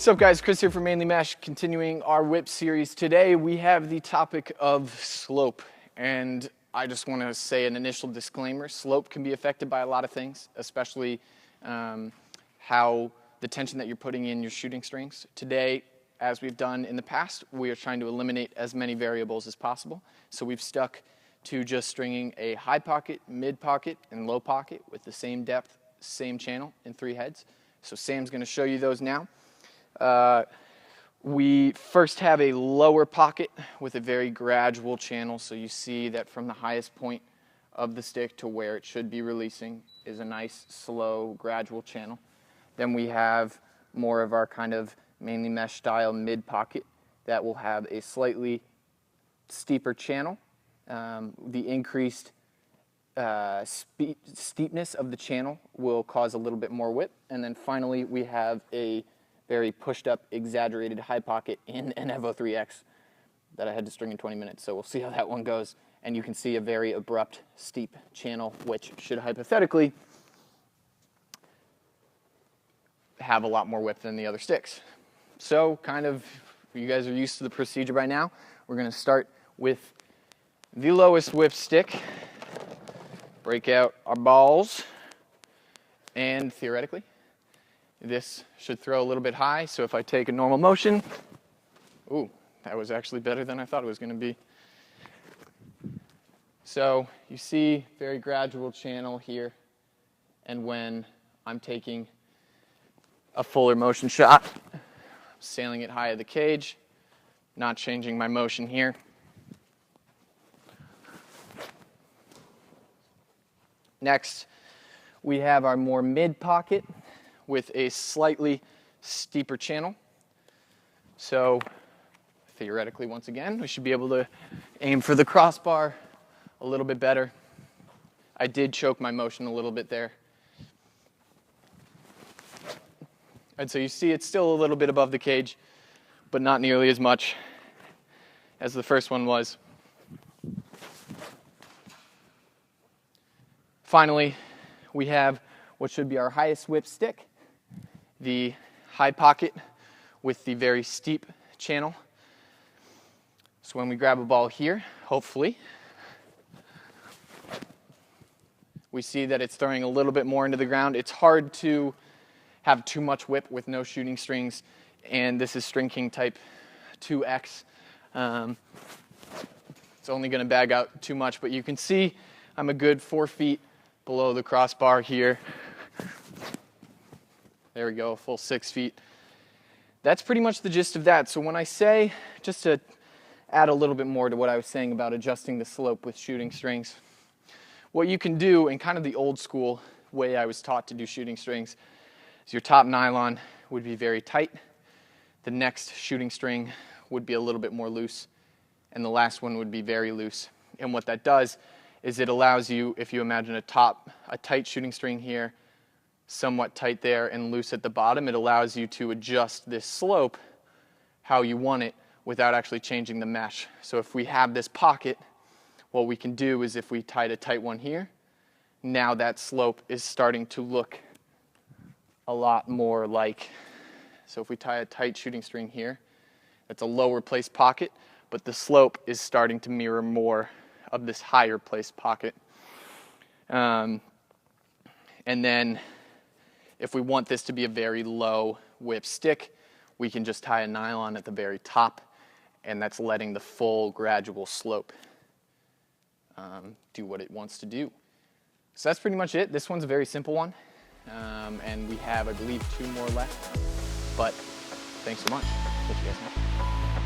What's up guys, Chris here for Mainly Mesh, continuing our whip series. Today we have the topic of slope, and I just want to say an initial disclaimer. Slope can be affected by a lot of things, especially how the tension that you're putting in your shooting strings. Today, as we've done in the past, we are trying to eliminate as many variables as possible. So we've stuck to just stringing a high pocket, mid pocket, and low pocket with the same depth, same channel in 3 heads. So Sam's going to show you those now. We first have a lower pocket with a very gradual channel, so you see that from the highest point of the stick to where it should be releasing is a nice, slow, gradual channel. Then we have more of our kind of Mainly Mesh style mid pocket that will have a slightly steeper channel. The increased steepness of the channel will cause a little bit more whip. And then finally we have a very pushed up, exaggerated high pocket in an Evo 3X that I had to string in 20 minutes. So we'll see how that one goes. And you can see a very abrupt, steep channel, which should hypothetically have a lot more whip than the other sticks. So kind of, you guys are used to the procedure by now. We're going to start with the lowest whip stick, break out our balls, and theoretically, this should throw a little bit high, so if I take a normal motion, ooh, that was actually better than I thought it was going to be. So you see very gradual channel here, and when I'm taking a fuller motion shot, sailing it high of the cage, not changing my motion here. Next, we have our more mid pocket with a slightly steeper channel. So theoretically, once again, we should be able to aim for the crossbar a little bit better. I did choke my motion a little bit there. And so you see it's still a little bit above the cage, but not nearly as much as the first one was. Finally, we have what should be our highest whip stick, the high pocket with the very steep channel. So when we grab a ball here, hopefully, we see that it's throwing a little bit more into the ground. It's hard to have too much whip with no shooting strings, and this is String King type 2X. It's only going to bag out too much, but you can see I'm a good 4 feet below the crossbar here. There we go, a full 6 feet. That's pretty much the gist of that. So when I say, just to add a little bit more to what I was saying about adjusting the slope with shooting strings, what you can do in kind of the old school way I was taught to do shooting strings is your top nylon would be very tight, the next shooting string would be a little bit more loose, and the last one would be very loose. And what that does is it allows you, if you imagine a tight shooting string here, somewhat tight there and loose at the bottom, it allows you to adjust this slope how you want it without actually changing the mesh. So if we have this pocket, what we can do is if we tied a tight one here, now that slope is starting to look a lot more like, so if we tie a tight shooting string here, that's a lower placed pocket, but the slope is starting to mirror more of this higher placed pocket. And then if we want this to be a very low whip stick, we can just tie a nylon at the very top, and that's letting the full gradual slope do what it wants to do. So that's pretty much it. This one's a very simple one, and we have, I believe, 2 more left. But thanks so much. Catch you guys next time.